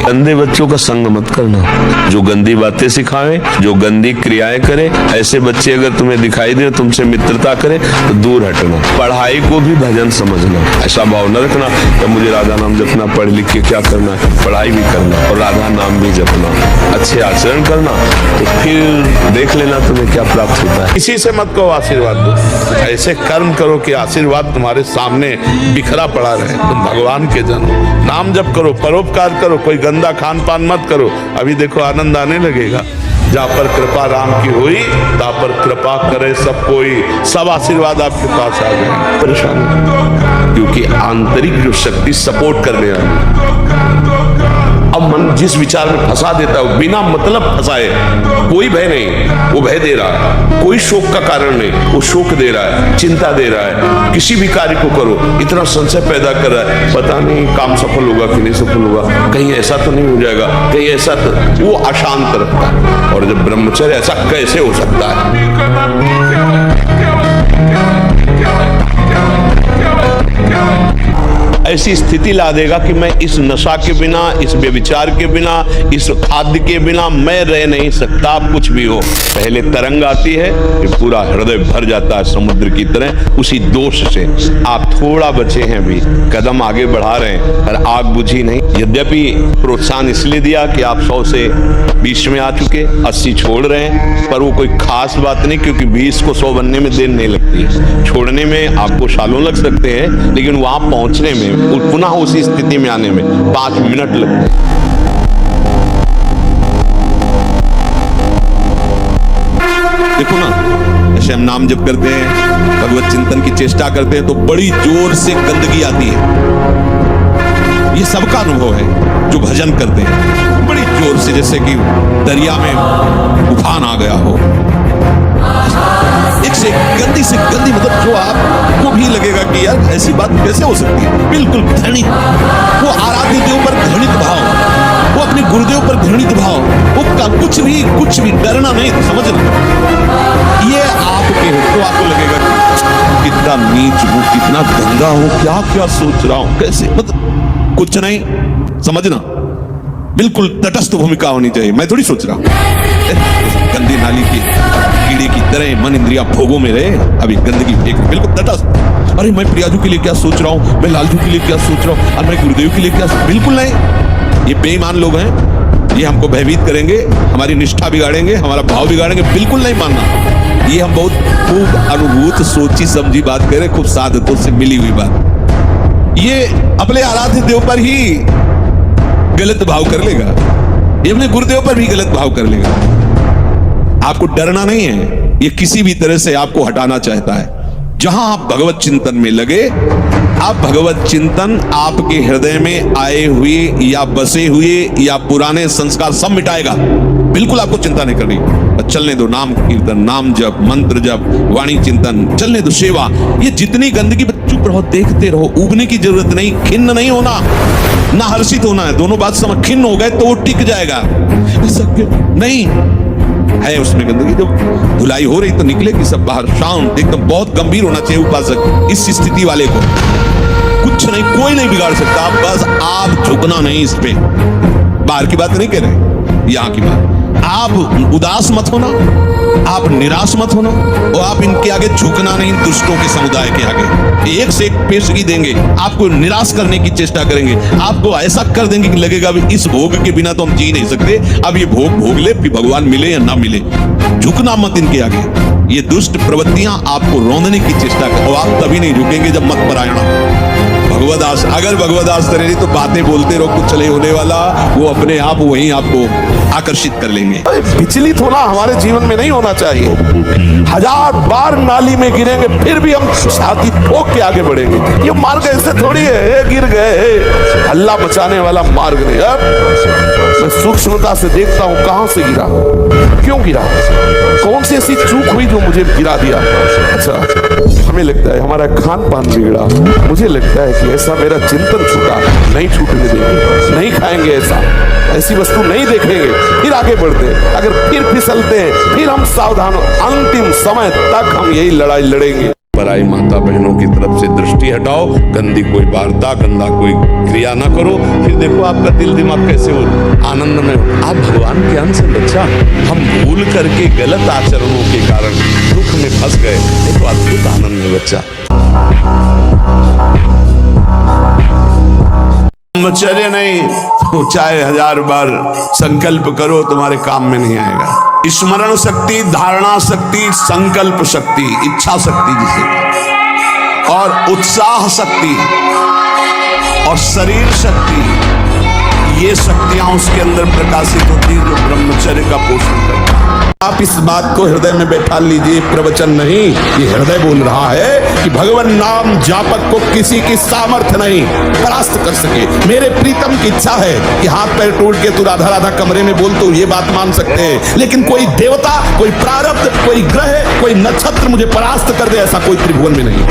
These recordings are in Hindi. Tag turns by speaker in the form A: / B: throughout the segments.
A: गंदे बच्चों का संग मत करना, जो गंदी बातें सिखावे, जो गंदी क्रियाएं करे, ऐसे बच्चे अगर तुम्हें दिखाई दे, तुमसे मित्रता करे तो दूर हटना। पढ़ाई को भी भजन समझना, ऐसा भाव न रखना कि मुझे राधा नाम जपना, पढ़ लिख के क्या करना है, पढ़ाई भी करना और राधा नाम भी जपना, अच्छे आचरण करना, तो फिर देख लेना तुम्हें क्या प्राप्त होता है।
B: किसी से मत कहो आशीर्वाद दो, ऐसे कर्म करो कि आशीर्वाद तुम्हारे सामने बिखरा पड़ा रहे। तुम भगवान के जन हो, नाम जप करो, परोपकार करो, कोई गंदा खान पान मत करो। अभी देखो आनंद आने लगेगा। जहाँ पर कृपा राम की हुई, तहाँ पर कृपा करे सब कोई, सब आशीर्वाद आपके पास आ गए। परेशान, क्योंकि आंतरिक जो शक्ति सपोर्ट करने वाली। अब मन जिस विचार में फंसा देता है, बिना मतलब फंसाए, कोई भय नहीं, वो भय दे रहा है। कोई शोक का कारण नहीं, वो शोक दे रहा है, चिंता दे रहा है। किसी भी कार्य को करो, इतना संशय पैदा कर रहा है, पता नहीं काम सफल होगा कि नहीं सफल होगा, कहीं ऐसा तो नहीं हो जाएगा, कहीं ऐसा तो, वो अशांत रखता है। और जब ब्रह्मचर्य, ऐसा कैसे हो सकता है? ऐसी स्थिति ला देगा कि मैं इस नशा के बिना, इस व्यभिचार के बिना, इस खाद्य के बिना मैं रह नहीं सकता। कुछ भी हो, पहले तरंग आती है, फिर पूरा हृदय भर जाता है समुद्र की तरह उसी दोष से। आप थोड़ा बचे हैं, भी कदम आगे बढ़ा रहे हैं, पर आग बुझी नहीं। यद्यपि प्रोत्साहन इसलिए दिया कि आप 100 से 20 में आ चुके, 80 छोड़ रहे हैं, पर वो कोई खास बात नहीं, क्योंकि 20 को 100 बनने में देर नहीं लगती। छोड़ने में आपको सालों लग सकते हैं, लेकिन वहां पहुंचने में, पुनः उसी स्थिति में आने में 5 मिनट लगते हैं।
C: देखो ना, जैसे हम नाम जप करते हैं, भगवत चिंतन की चेष्टा करते हैं, तो बड़ी जोर से गंदगी आती है। ये सबका अनुभव है जो भजन करते हैं, बड़ी जोर से, जैसे कि दरिया में उफान आ गया हो। एक से गंदी मतलब जो आपको भी लगेगा कि यार ऐसी बात कैसे हो सकती है। बिल्कुल घृणित, वो आराध्य देव पर घृणित भाव, वो अपने गुरुदेव पर घृणित भाव, वो कुछ भी डरना नहीं, समझना। ये आपके हो तो आपको लगेगा कि कितना नीच हूं, कितना गंदा हूं, क्या क्या सोच रहा हूं, कैसे, मतलब कुछ नहीं, समझना। बिल्कुल तटस्थ भूमिका होनी चाहिए। मैं थोड़ी सोच रहा हूं गंदी नाली की कीड़े की तरह मन इंद्रिया भोगों में रहे, अभी गंदगी फेंक, बिल्कुल तटस्थ। अरे मैं प्रियाजू के लिए क्या सोच रहा हूं, मैं लालजू के लिए क्या सोच रहा हूं, और मैं गुरुदेव के लिए क्या, बिल्कुल नहीं। ये बेईमान लोग हैं, ये हमको भयभीत करेंगे, हमारी निष्ठा बिगाड़ेंगे, हमारा भाव बिगाड़ेंगे, बिल्कुल नहीं मानना। ये हम बहुत खूब अनुभूत, सोची समझी बात कह रहे, खूब साधकों से मिली हुई बात। ये अपने आराध्य देव पर ही गलत भाव कर लेगा, ये अपने गुरुदेव पर भी गलत भाव कर लेगा। आपको डरना नहीं है, ये किसी भी तरह से आपको हटाना चाहता है। जहां आप भगवत चिंतन में लगे, अब भगवत चिंतन आपके हृदय में आए हुए या बसे हुए या पुराने संस्कार सब मिटाएगा। बिल्कुल आपको चिंता नहीं करनी। चलने दो नाम कीर्तन, नाम जप, मंत्र जप, वाणी चिंतन, चलने दो सेवा। ये जितनी गंदगी, चुप रहो, देखते रहो। उगने की जरूरत नहीं, खिन्न नहीं होना, ना हर्षित होना है। दोनों बात समझ। खिन्न हो गए तो वो टिक जाएगा, नहीं है उसमें गंदगी। जब धुलाई हो रही तो निकलेगी सब बाहर। शांत एकदम, बहुत गंभीर होना चाहिए उपासक इस स्थिति वाले को। कुछ नहीं, कोई नहीं बिगाड़ सकता। बस आप झुकना नहीं इस पे। बाहर की बात नहीं कह रहे, यहाँ की बात। आप उदास मत होना, आप निराश मत होना, और आप इनके आगे झुकना नहीं। दुष्टों के समुदाय के आगे एक से एक पेशगी देंगे, आपको निराश करने की चेष्टा करेंगे, आपको ऐसा कर देंगे कि लगेगा भी इस भोग के बिना तो हम जी नहीं सकते। अब ये भोग भोग ले, फिर भगवान मिले या ना मिले। झुकना मत इनके आगे। ये दुष्ट प्रवृत्तियां आपको रौंदने की चेष्टा कर, और आप तभी नहीं झुकेंगे जब मत परायण भगवदास। अगर भगवदास करेंगे तो बातें बोलते रहो, कुछ नहीं होने वाला। वो अपने आप वहीं आपको आकर्षित कर लेंगे।
B: विचलित होना हमारे जीवन में नहीं होना चाहिए। 1000 बार नाली में गिरेंगे फिर भी हम छाती ठोक के आगे बढ़ेंगे। ये मार्ग ऐसे थोड़ी है, गिर गए हल्ला मचाने वाला मार्ग नहीं। अब मैं सूक्ष्मता से देखता हूँ कहां से गिरा, क्यों गिरा, कौन सी ऐसी चूक हुई जो मुझे गिरा दिया। अच्छा, हमें लगता है हमारा खान पान बिगड़ा, मुझे लगता है कि ऐसा मेरा चिंतन छूटा, नहीं छूटने देंगे, नहीं खाएंगे ऐसी वस्तु नहीं देखेंगे, फिर आगे बढ़ते हैं। अगर फिर फिसलते हैं, फिर हम सावधान हो। अंतिम समय तक हम यही लड़ाई लड़ेंगे।
A: पराई माता बहनों की तरफ से दृष्टि हटाओ, गंदी कोई वार्ता, गंदा कोई क्रिया ना करो। फिर देखो आपका दिल दिमाग कैसे हो, आनंद में हो। आप भगवान के अंश हैं बच्चा। हम भूल करके गलत आचरणों के कारण दुख में फंस गए, देखो अद्भुत आनंद में बच्चा।
B: ब्रह्मचर्य नहीं तो चाहे 1000 बार संकल्प करो, तुम्हारे काम में नहीं आएगा। स्मरण शक्ति, धारणा शक्ति, संकल्प शक्ति, इच्छा शक्ति जिसे, और उत्साह शक्ति और शरीर शक्ति, ये शक्तियां उसके अंदर प्रकाशित होती है जो ब्रह्मचर्य का पोषण करता है। आप इस बात को हृदय में बैठा लीजिए। प्रवचन नहीं, ये हृदय बोल रहा है कि भगवान नाम जापक को किसी की सामर्थ्य नहीं परास्त कर सके। मेरे प्रीतम की इच्छा है कि हाथ पैर टूट के तू राधा राधा कमरे में बोल, तो ये बात मान सकते हैं, लेकिन कोई देवता, कोई प्रारब्ध, कोई ग्रह, कोई नक्षत्र मुझे परास्त कर दे, ऐसा कोई त्रिभुवन में नहीं।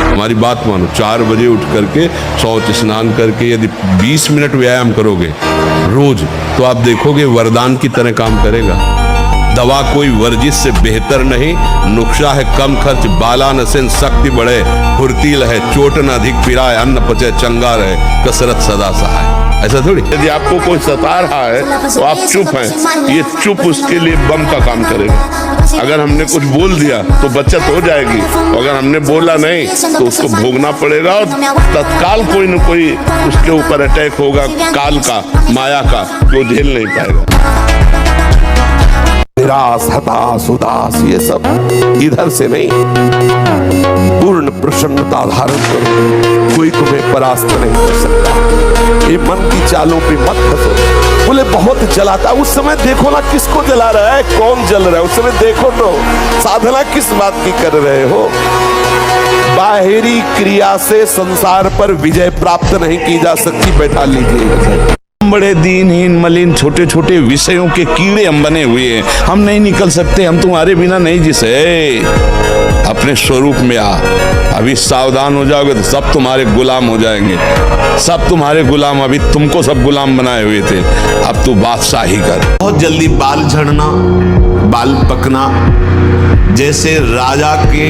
A: हमारी बात मानो, 4 बजे उठ करके शौच स्नान करके यदि 20 मिनट व्यायाम करोगे रोज, तो आप देखोगे वरदान की तरह काम करेगा। दवा कोई वर्जिश से बेहतर नहीं। नुक्शा है कम खर्च, बाला नसेन शक्ति बढ़े, फुर्तील है चोट न अधिक पिराए, अन्न पचे चंगा रहे, कसरत सदा सहाय। ऐसा थोड़ी।
B: यदि आपको कोई सता रहा है तो आप चुप हैं, ये चुप उसके लिए बम का काम करेगा। अगर हमने कुछ बोल दिया तो बचत हो जाएगी, अगर हमने बोला नहीं तो उसको भोगना पड़ेगा, और तत्काल कोई न कोई उसके ऊपर अटैक होगा काल का, माया का, जो झेल नहीं पाएगा। निराश, हताश, उदास, ये सब इधर से नहीं, पूर्ण प्रसन्नता धारण करो। कोई तुम्हें परास्त नहीं कर सकता। ये मन की चालों पे मत फंसो। बोले बहुत जलाता, उस समय देखो ना किसको जला रहा है, कौन जल रहा है, उस समय देखो तो साधना किस बात की कर रहे हो। बाहरी क्रिया से संसार पर विजय प्राप्त नहीं की जा सकती। बैठा लीजिए।
A: बड़े दीनहीन मलिन छोटे छोटे विषयों के कीड़े हम बने हुए हैं, हम नहीं निकल सकते, हम तुम्हारे बिना नहीं जी सकते। अपने स्वरूप में आ। अभी सावधान हो जाओगे तो सब तुम्हारे गुलाम हो जाएंगे, सब तुम्हारे गुलाम। अभी तुमको सब गुलाम बनाए हुए थे, अब तू बादशाही कर।
B: बहुत जल्दी बाल झड़ना, बाल पकना, जैसे राजा के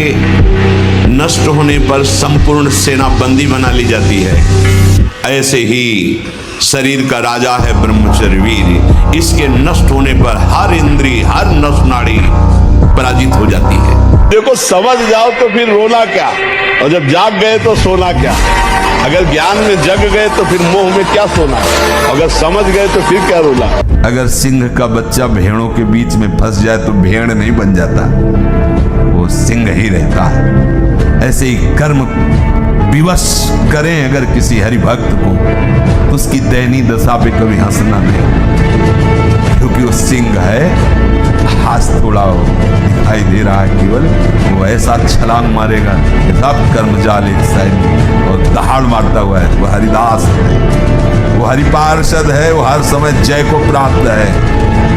B: नष्ट होने पर संपूर्ण सेना बंदी बना ली जाती है, ऐसे ही शरीर का राजा है ब्रह्मचर्य वीर। इसके नष्ट होने पर हर इंद्री, हर नस नाड़ी पराजित हो जाती है। देखो समझ जाओ तो फिर रोना क्या, और जब जाग गए तो सोना क्या। अगर ज्ञान में जग गए तो फिर मोह में क्या सोना, अगर समझ गए तो फिर क्या रोना।
A: अगर सिंह का बच्चा भेड़ों के बीच में फंस जाए तो भेड़ नहीं बन जाता, वो सिंह ही रहता है। ऐसे ही कर्म विवश करें अगर किसी हरि भक्त को, तो उसकी दयनीय दशा पे कभी हंसना नहीं, क्योंकि वो सिंह है,
D: घास थोड़ा हो दिखाई दे रहा है, केवल वो ऐसा छलांग मारेगा कि सब कर्म जाल एक सैन्य और दहाड़ मारता हुआ है। वो हरिदास है, वो हरि पार्षद है, वो हर समय जय को प्राप्त है।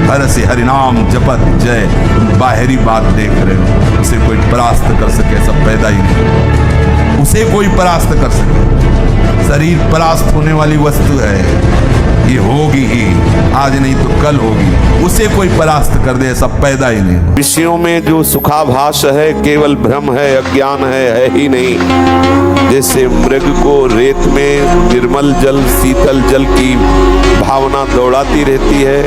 D: हर से हरिनाम जपत जय। तुम बाहरी बात देख रहे हो, उसे कोई परास्त कर सके ऐसा पैदा ही नहीं। उसे कोई परास्त कर सके, शरीर परास्त होने वाली वस्तु है, ये होगी ही, आज नहीं तो कल होगी। उसे कोई परास्त कर दे ऐसा पैदा ही नहीं।
A: विषयों में जो सुखाभास है केवल भ्रम है, अज्ञान है ही नहीं। जैसे मृग को रेत में निर्मल जल शीतल जल की भावना दौड़ाती रहती है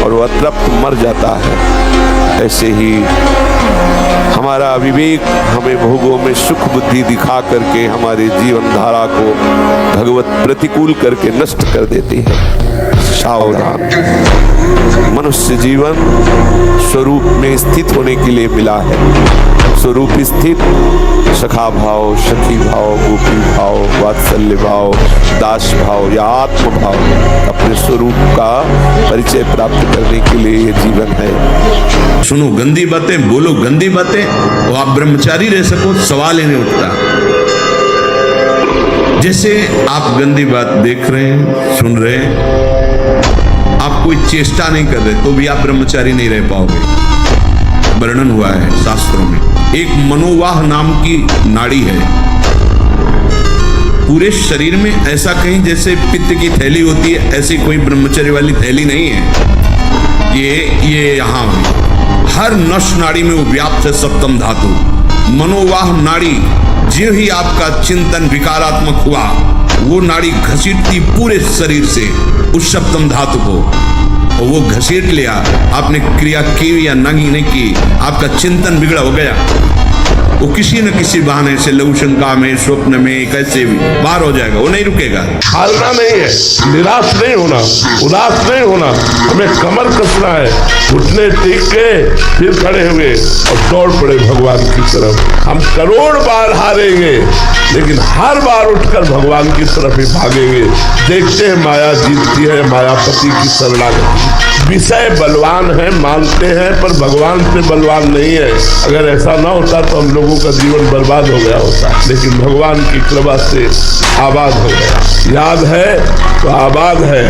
A: और वह तृप्त मर जाता है, ऐसे ही हमारा विवेक हमें भोगों में सुख बुद्धि दिखा करके हमारे जीवन धारा को भगवत प्रतिकूल करके नष्ट कर देती है। सावधान। मनुष्य जीवन स्वरूप में स्थित होने के लिए मिला है। स्वरूप स्थित सखा भाव, सखी भाव, गोपी भाव, वात्सल्य भाव, दास भाव या आत्म भाव, अपने स्वरूप का परिचय प्राप्त करने के लिए ये जीवन है।
C: सुनो गंदी बातें, बोलो गंदी बातें, और आप ब्रह्मचारी रह सको, सवाल ही नहीं उठता। जैसे आप गंदी बात देख रहे हैं, सुन रहे हैं, आप कोई चेष्टा नहीं कर रहे, तो भी आप ब्रह्मचारी नहीं रह पाओगे। वर्णन हुआ है शास्त्रों में। एक मनोवाह नाम की नाड़ी है पूरे शरीर में, ऐसा कहीं जैसे पित्त की थैली होती है, ऐसी कोई ब्रह्मचर्य वाली थैली नहीं है। ये यहाँ हर नस नाड़ी में वो व्याप्त है सप्तम धातु। मनोवाह नाड़ी, जो ही आपका चिंतन विकारात्मक हुआ, वो नाड़ी घसीटती पूरे शरीर से उस सप्तम धातु को, और वो घसीट लिया। आपने क्रिया की या नहीं की, आपका चिंतन बिगड़ा हो गया, वो किसी न किसी बहाने से लघु शंका में, स्वप्न में, कैसे भी बाहर हो जाएगा, वो नहीं रुकेगा।
B: हारना नहीं है, निराश नहीं होना, उदास नहीं होना, हमें कमर कसना है, घुटने टेक के फिर खड़े हुए और दौड़ पड़े भगवान की तरफ। हम करोड़ बार हारेंगे, लेकिन हर बार उठकर भगवान की तरफ ही भागेंगे। देखते हैं माया जीतती है, मायापति की शरणागति। विषय बलवान है, मानते हैं, पर भगवान से बलवान नहीं है। अगर ऐसा ना होता तो हम लोगों का जीवन बर्बाद हो गया होता, लेकिन भगवान की कृपा से आबाद हो गया। याद है तो आबाद है,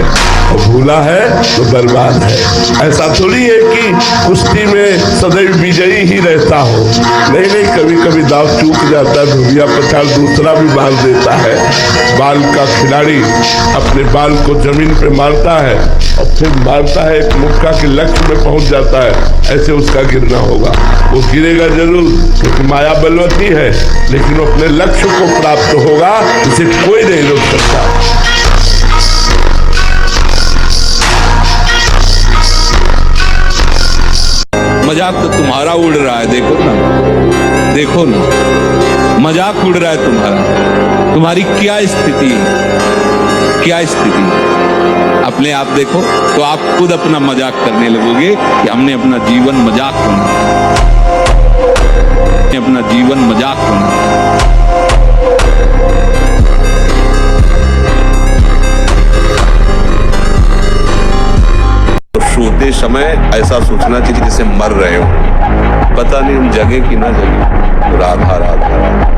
B: और भूला है तो बर्बाद है। ऐसा थोड़ी है कि कुश्ती में सदैव विजयी ही रहता हो, नहीं, कभी कभी दाव चूक जाता है, धुबिया पछाड़ दूसरा भी बाल देता है। बाल का खिलाड़ी अपने बाल को जमीन पे मारता है और फिर मारता है, एक मुक्का के लक्ष्य में पहुंच जाता है, ऐसे उसका गिरना होगा। वो गिरेगा जरूर, क्योंकि माया बलवती है, लेकिन वो अपने लक्ष्य को प्राप्त होगा, इसे कोई नहीं रोक सकता।
D: मजाक तो तुम्हारा उड़ रहा है, देखो ना, देखो ना, मजाक उड़ रहा है तुम्हारा। तुम्हारी क्या स्थिति है, क्या स्थिति है? अपने आप देखो तो आप खुद अपना मजाक करने लगोगे कि हमने अपना जीवन मजाक बना, अपना जीवन मजाक बना।
A: सोते समय ऐसा सोचना चाहिए जैसे मर रहे हो, पता नहीं हम जगे कि ना जगे। तो राधा राधा राधा,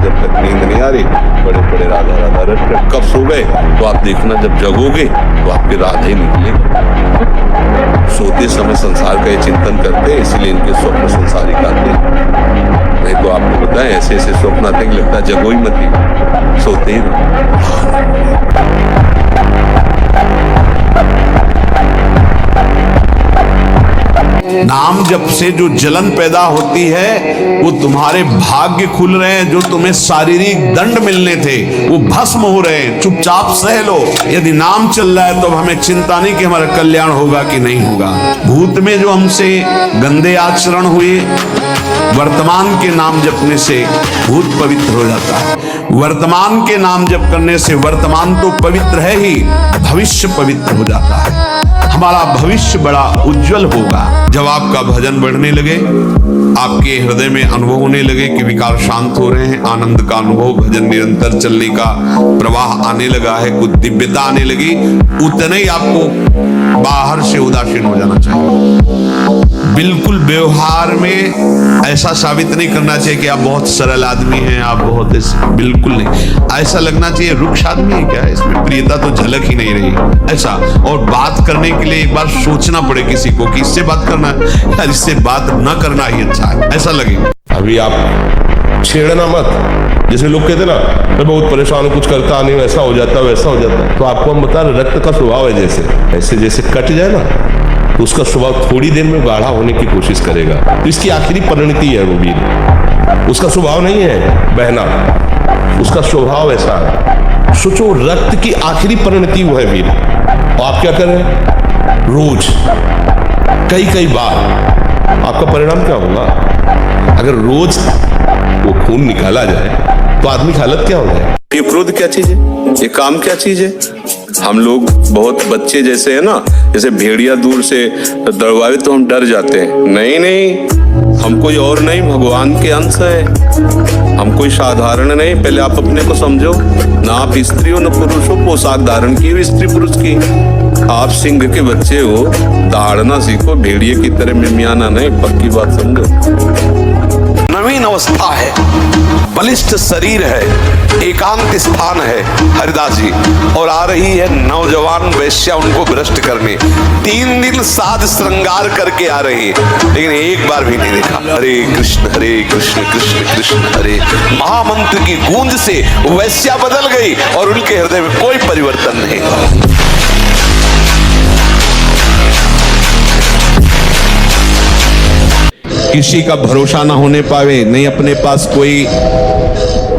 A: जब तक नींद नहीं आ रही बड़े बड़े राधा राधा रट, कब सो गए तो आप देखना जब जगोगे तो आपके राधा ही निकले। सोते समय संसार का ये चिंतन करते हैं, इसीलिए इनके स्वप्न संसारिक आते हैं। नहीं तो आपको बताएं ऐसे ऐसे स्वप्न आते हैं कि लगता है जगो ही मत, सोते ही रहो।
C: नाम जप से जो जलन पैदा होती है, वो तुम्हारे भाग्य खुल रहे हैं, जो तुम्हें शारीरिक दंड मिलने थे वो भस्म हो रहे हैं। चुपचाप सह लो। यदि नाम चल रहा है तो हमें चिंता नहीं कि हमारा कल्याण होगा कि नहीं होगा। भूत में जो हमसे गंदे आचरण हुए, वर्तमान के नाम जपने से भूत पवित्र हो जाता है। वर्तमान के नाम जप करने से वर्तमान तो पवित्र है ही, भविष्य पवित्र हो जाता है। हमारा भविष्य बड़ा उज्जवल होगा। जब आपका भजन बढ़ने लगे, आपके हृदय में अनुभव होने लगे कि विकार शांत हो रहे हैं, आनंद का अनुभव, भजन निरंतर चलने का प्रवाह आने लगा है, कुछ दिव्यता आने लगी, उतने ही आपको बाहर से उदासीन हो जाना चाहिए।
B: बिल्कुल व्यवहार में ऐसा साबित नहीं करना चाहिए कि आप बहुत सरल आदमी हैं, आप बहुत बिल्कुल नहीं। ऐसा लगना चाहिए रुक्ष आदमी है क्या, इसमें प्रियता तो झलक ही नहीं रही ऐसा। और बात करने के लिए एक बार सोचना पड़े किसी को कि इससे बात करना है यार, इससे बात न करना ही अच्छा है, ऐसा लगे।
E: अभी आप छेड़ना मत। जैसे लोग कहते ना मैं बहुत परेशान हूँ, कुछ करता नहीं, ऐसा हो जाता है वैसा हो जाता है। तो आपको हम बता रहे रक्त का स्वभाव है, जैसे जैसे कट जाए ना तो उसका स्वभाव थोड़ी देर में गाढ़ा होने की कोशिश करेगा। तो इसकी आखिरी परिणति है वो वीर। उसका स्वभाव नहीं है बहना, उसका स्वभाव ऐसा है। सोचो रक्त की आखिरी परिणति वो है वीर। और आप क्या कर रहे हैं रोज कई बार, आपका परिणाम क्या होगा? अगर रोज वो खून निकाला जाए तो आदमी की हालत क्या हो जाए?
A: ये क्रोध क्या चीज है, ये काम क्या चीज है? हम लोग बहुत बच्चे जैसे है ना, जैसे भेड़िया दूर से दौड़ावे तो हम डर जाते हैं। नहीं, हम कोई और नहीं, भगवान के अंश है। हम कोई साधारण नहीं। पहले आप अपने को समझो ना, आप स्त्री हो न पुरुष हो। पोशाक धारण की हो स्त्री पुरुष की, आप सिंह के बच्चे हो, दहाड़ना सीखो, भेड़िए की तरह मिमियाना नहीं। पक्की बात समझो।
B: नवीन अवस्था है, बलिष्ठ शरीर है, एकांत स्थान है हरिदास जी, और आ रही है नौजवान वेश्या उनको भ्रष्ट करने। 3 दिन साध श्रृंगार करके आ रही है, लेकिन एक बार भी नहीं देखा। हरे कृष्ण कृष्ण कृष्ण हरे। महामंत्र की गूंज से वेश्या बदल गई और उनके हृदय में कोई परिवर्तन नहीं। किसी का भरोसा ना होने पावे, नहीं अपने पास कोई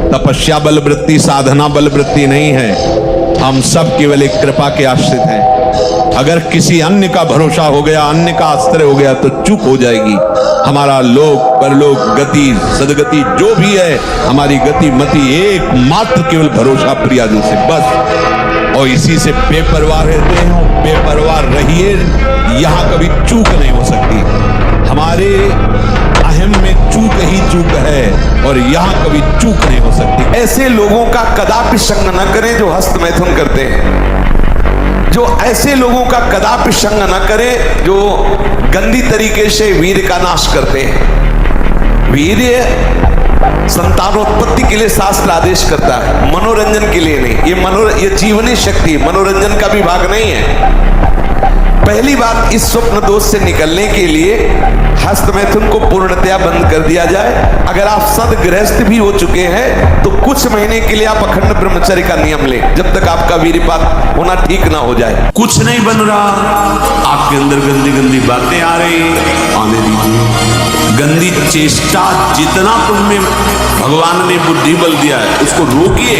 B: तपस्या बल वृत्ति साधना बल वृत्ति नहीं है। हम सब केवल एक कृपा के आश्रित हैं। अगर किसी अन्य का भरोसा हो गया, अन्य का आश्रय हो गया तो चूक हो जाएगी। हमारा लोक परलोक गति सदगति जो भी है, हमारी गति मति एकमात्र केवल भरोसा प्रियाजू से बस। और इसी से बेपरवाह रहते हैं, बेपरवाह रहिए, यहां कभी चूक नहीं हो सकती। हमारे अहम में चूक ही चूक है और यहां कभी चूक नहीं हो सकती। ऐसे लोगों का कदापि संग न करें जो हस्त मैथुन करते हैं। जो ऐसे लोगों का कदापि संग न करें जो गंदी तरीके से वीर का नाश करते हैं। वीर संतानोत्पत्ति के लिए शास्त्र आदेश करता है, मनोरंजन के लिए नहीं। ये जीवनी शक्ति मनोरंजन का भी भाग नहीं है। पहली बात, इस स्वप्न दोष से निकलने के लिए हस्त मैथुन को पूर्णतया बंद कर दिया जाए। अगर आप सदगृहस्थ भी हो चुके हैं तो कुछ महीने के लिए आप अखंड ब्रह्मचर्य का नियम लें, जब तक आपका वीर्यपात होना ठीक ना हो जाए।
A: कुछ नहीं बन रहा, आपके अंदर गंदी गंदी बातें आ रही, आने दीजिए। गंदी चेष्टा जितना तुमने भगवान ने बुद्धि बल दिया है उसको रोकिए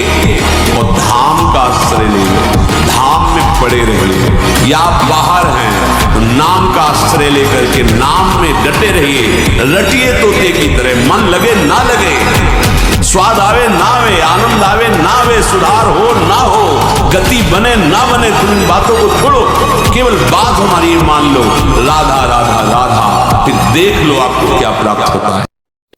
A: और धाम का आश्रय लीजिए, धाम में पड़े रहिए। या आप बाहर हैं तो नाम का आश्रय लेकर के नाम में डटे रहिए, रटिए तोते की तरह। मन लगे ना लगे, स्वाद आवे ना आवे, आनंद आवे ना आवे, सुधार हो ना हो, गति बने ना बने, तुम इन बातों को छोड़ो। केवल बात हमारी मान लो, राधा राधा राधा, फिर देख लो आपको क्या प्राप्त होता है।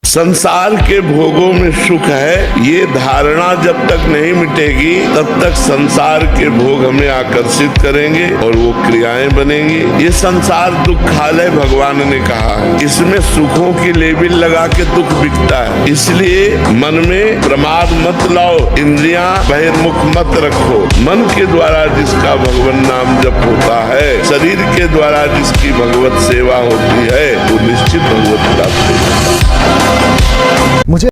B: संसार के भोगों में सुख है, ये धारणा जब तक नहीं मिटेगी तब तक संसार के भोग हमें आकर्षित करेंगे और वो क्रियाएं बनेंगी। ये संसार दुखालय भगवान ने कहा है, इसमें सुखों की लेबिल लगा के दुख बिकता है। इसलिए मन में प्रमाद मत लाओ, इंद्रियां बहिर्मुख मत रखो। मन के द्वारा जिसका भगवान नाम जप होता है, शरीर के द्वारा जिसकी भगवत सेवा होती है, वो निश्चित भगवत प्राप्त होती है।
F: मुझे